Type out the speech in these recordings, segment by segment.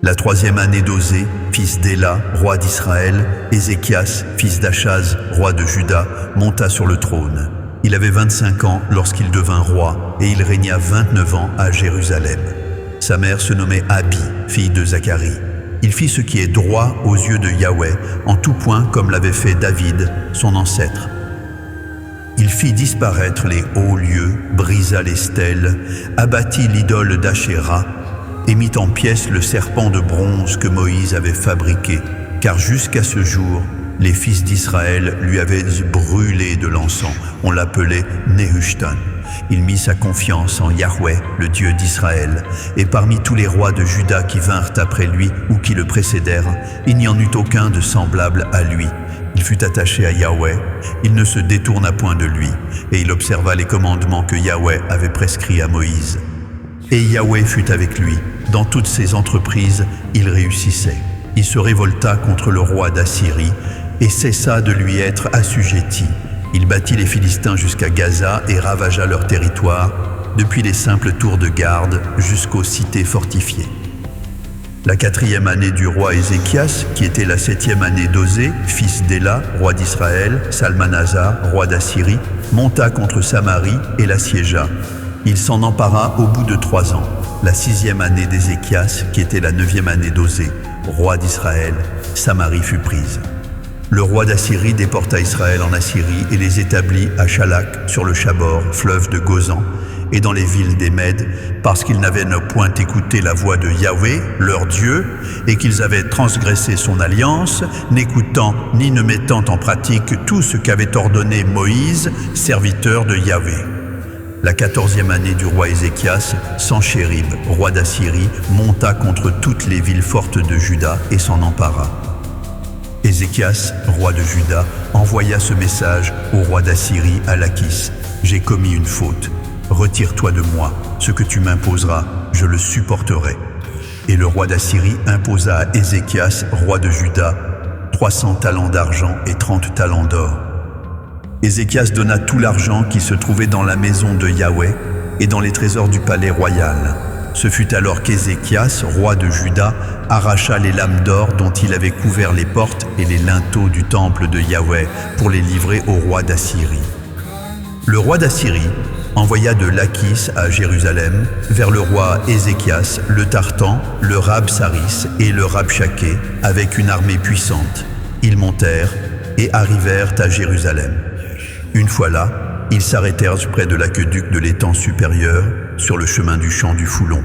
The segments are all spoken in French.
La 3e année d'Osée, fils d'Éla, roi d'Israël, Ézéchias, fils d'Achaz, roi de Juda, monta sur le trône. Il avait 25 ans lorsqu'il devint roi et il régna 29 ans à Jérusalem. Sa mère se nommait Abi, fille de Zacharie. Il fit ce qui est droit aux yeux de Yahweh, en tout point comme l'avait fait David, son ancêtre. Il fit disparaître les hauts lieux, brisa les stèles, abattit l'idole d'Achéra et mit en pièces le serpent de bronze que Moïse avait fabriqué, car jusqu'à ce jour, les fils d'Israël lui avaient brûlé de l'encens. On l'appelait Nehushtan. Il mit sa confiance en Yahweh, le Dieu d'Israël, et parmi tous les rois de Juda qui vinrent après lui ou qui le précédèrent, il n'y en eut aucun de semblable à lui. Il fut attaché à Yahweh, il ne se détourna point de lui, et il observa les commandements que Yahweh avait prescrits à Moïse. Et Yahweh fut avec lui. Dans toutes ses entreprises, il réussissait. Il se révolta contre le roi d'Assyrie et cessa de lui être assujetti. Il battit les Philistins jusqu'à Gaza et ravagea leur territoire, depuis les simples tours de garde jusqu'aux cités fortifiées. La 4e année du roi Ézéchias, qui était la 7e année d'Osée, fils d'Éla, roi d'Israël, Salmanasar, roi d'Assyrie, monta contre Samarie et l'assiégea. Il s'en empara au bout de 3 ans. La 6e année d'Ézéchias, qui était la 9e année d'Osée, roi d'Israël, Samarie fut prise. Le roi d'Assyrie déporta Israël en Assyrie et les établit à Chalak, sur le Chabor, fleuve de Gozan, et dans les villes des Mèdes, parce qu'ils n'avaient point écouté la voix de Yahweh, leur Dieu, et qu'ils avaient transgressé son alliance, n'écoutant ni ne mettant en pratique tout ce qu'avait ordonné Moïse, serviteur de Yahweh. La 14e année du roi Ézéchias, Sanchérib, roi d'Assyrie, monta contre toutes les villes fortes de Juda et s'en empara. Ézéchias, roi de Juda, envoya ce message au roi d'Assyrie à Lachis. « J'ai commis une faute. Retire-toi de moi. Ce que tu m'imposeras, je le supporterai. » Et le roi d'Assyrie imposa à Ézéchias, roi de Juda, 300 talents d'argent et 30 talents d'or. Ézéchias donna tout l'argent qui se trouvait dans la maison de Yahweh et dans les trésors du palais royal. Ce fut alors qu'Ézéchias, roi de Juda, arracha les lames d'or dont il avait couvert les portes et les linteaux du temple de Yahweh pour les livrer au roi d'Assyrie. Le roi d'Assyrie envoya de Lachis à Jérusalem vers le roi Ézéchias, le Tartan, le Rabsaris et le Rabchaké avec une armée puissante. Ils montèrent et arrivèrent à Jérusalem. Une fois là, ils s'arrêtèrent près de l'aqueduc de l'étang supérieur, sur le chemin du champ du Foulon.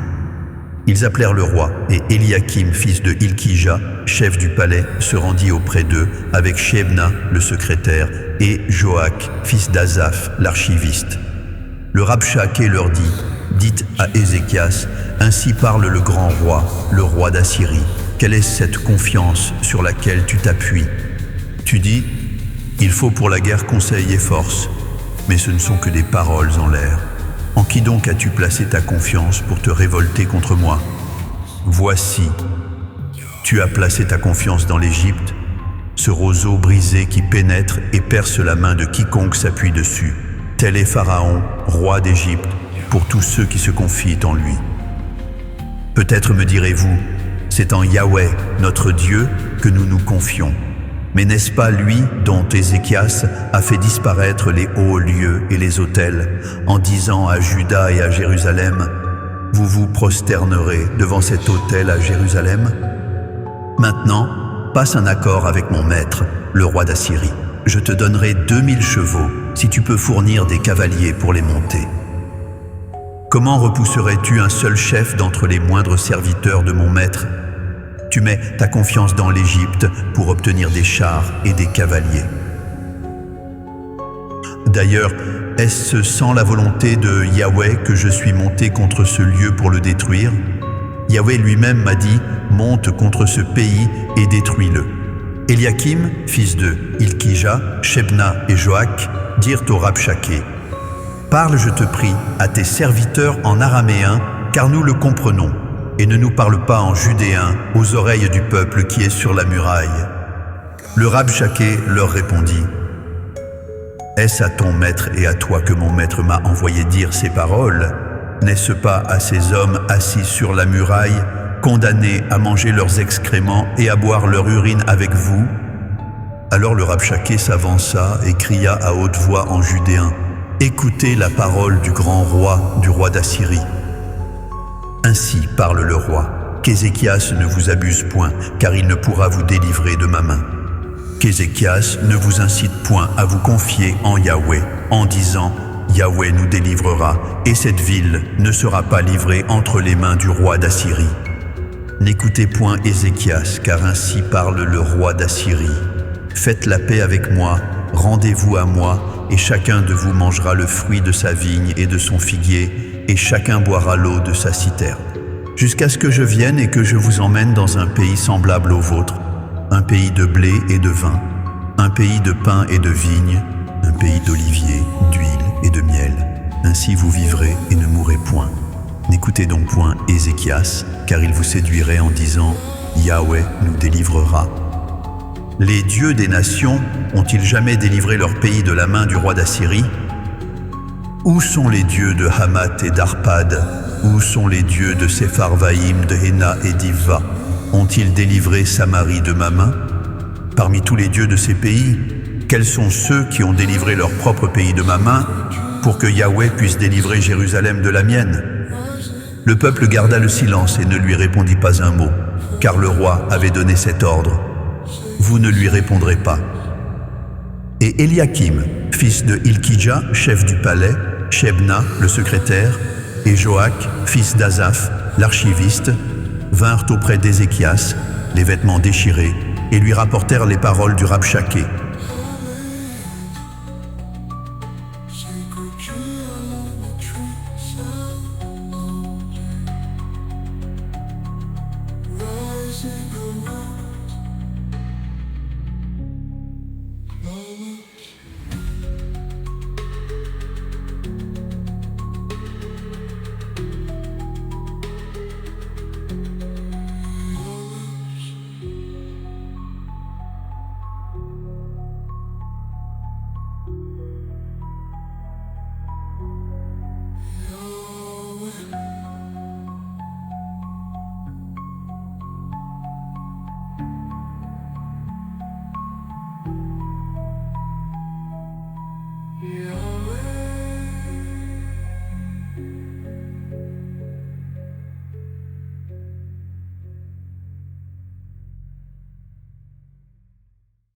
Ils appelèrent le roi, et Éliakim, fils de Hilkija, chef du palais, se rendit auprès d'eux avec Shebna, le secrétaire, et Joach, fils d'Azaph, l'archiviste. Le Rabchaké leur dit, « Dites à Ézéchias, ainsi parle le grand roi, le roi d'Assyrie. Quelle est cette confiance sur laquelle tu t'appuies? Tu dis, il faut pour la guerre conseil et force, mais ce ne sont que des paroles en l'air. En qui donc as-tu placé ta confiance pour te révolter contre moi? Voici, tu as placé ta confiance dans l'Égypte, ce roseau brisé qui pénètre et perce la main de quiconque s'appuie dessus. Tel est Pharaon, roi d'Égypte, pour tous ceux qui se confient en lui. Peut-être me direz-vous, c'est en Yahweh, notre Dieu, que nous nous confions. Mais n'est-ce pas lui dont Ézéchias a fait disparaître les hauts lieux et les autels, en disant à Juda et à Jérusalem, « Vous vous prosternerez devant cet autel à Jérusalem ?» Maintenant, passe un accord avec mon maître, le roi d'Assyrie. Je te donnerai 2000 chevaux, si tu peux fournir des cavaliers pour les monter. Comment repousserais-tu un seul chef d'entre les moindres serviteurs de mon maître? Tu mets ta confiance dans l'Égypte pour obtenir des chars et des cavaliers. D'ailleurs, est-ce sans la volonté de Yahweh que je suis monté contre ce lieu pour le détruire? Yahweh lui-même m'a dit, monte contre ce pays et détruis-le. Éliakim, fils de Hilkija, Shebna et Joach, dirent au Rabchaké, parle, je te prie, à tes serviteurs en araméen, car nous le comprenons. Et ne nous parle pas en judéen aux oreilles du peuple qui est sur la muraille. Le Rabchaké leur répondit, « Est-ce à ton maître et à toi que mon maître m'a envoyé dire ces paroles? N'est-ce pas à ces hommes assis sur la muraille condamnés à manger leurs excréments et à boire leur urine avec vous ?» Alors le Rabshakeh s'avança et cria à haute voix en judéen: « Écoutez la parole du grand roi, du roi d'Assyrie. Ainsi parle le roi, qu'Ézéchias ne vous abuse point, car il ne pourra vous délivrer de ma main. Qu'Ézéchias ne vous incite point à vous confier en Yahweh, en disant: Yahweh nous délivrera, et cette ville ne sera pas livrée entre les mains du roi d'Assyrie. N'écoutez point Ézéchias, car ainsi parle le roi d'Assyrie. Faites la paix avec moi, rendez-vous à moi, et chacun de vous mangera le fruit de sa vigne et de son figuier, et chacun boira l'eau de sa citerne, jusqu'à ce que je vienne et que je vous emmène dans un pays semblable au vôtre, un pays de blé et de vin, un pays de pain et de vigne, un pays d'oliviers, d'huile et de miel. Ainsi vous vivrez et ne mourrez point. N'écoutez donc point Ézéchias, car il vous séduirait en disant: Yahweh nous délivrera. Les dieux des nations ont-ils jamais délivré leur pays de la main du roi d'Assyrie? Où sont les dieux de Hamath et d'Arpad? Où sont les dieux de Sepharvaïm, de Héna et d'Ivva? Ont-ils délivré Samarie de ma main? Parmi tous les dieux de ces pays, quels sont ceux qui ont délivré leur propre pays de ma main pour que Yahweh puisse délivrer Jérusalem de la mienne? Le peuple garda le silence et ne lui répondit pas un mot, car le roi avait donné cet ordre: vous ne lui répondrez pas. Et Eliakim, fils de Hilkidja, chef du palais, Shebna, le secrétaire, et Joach, fils d'Azaph, l'archiviste, vinrent auprès d'Ézéchias, les vêtements déchirés, et lui rapportèrent les paroles du Rabshakeh. Yeah.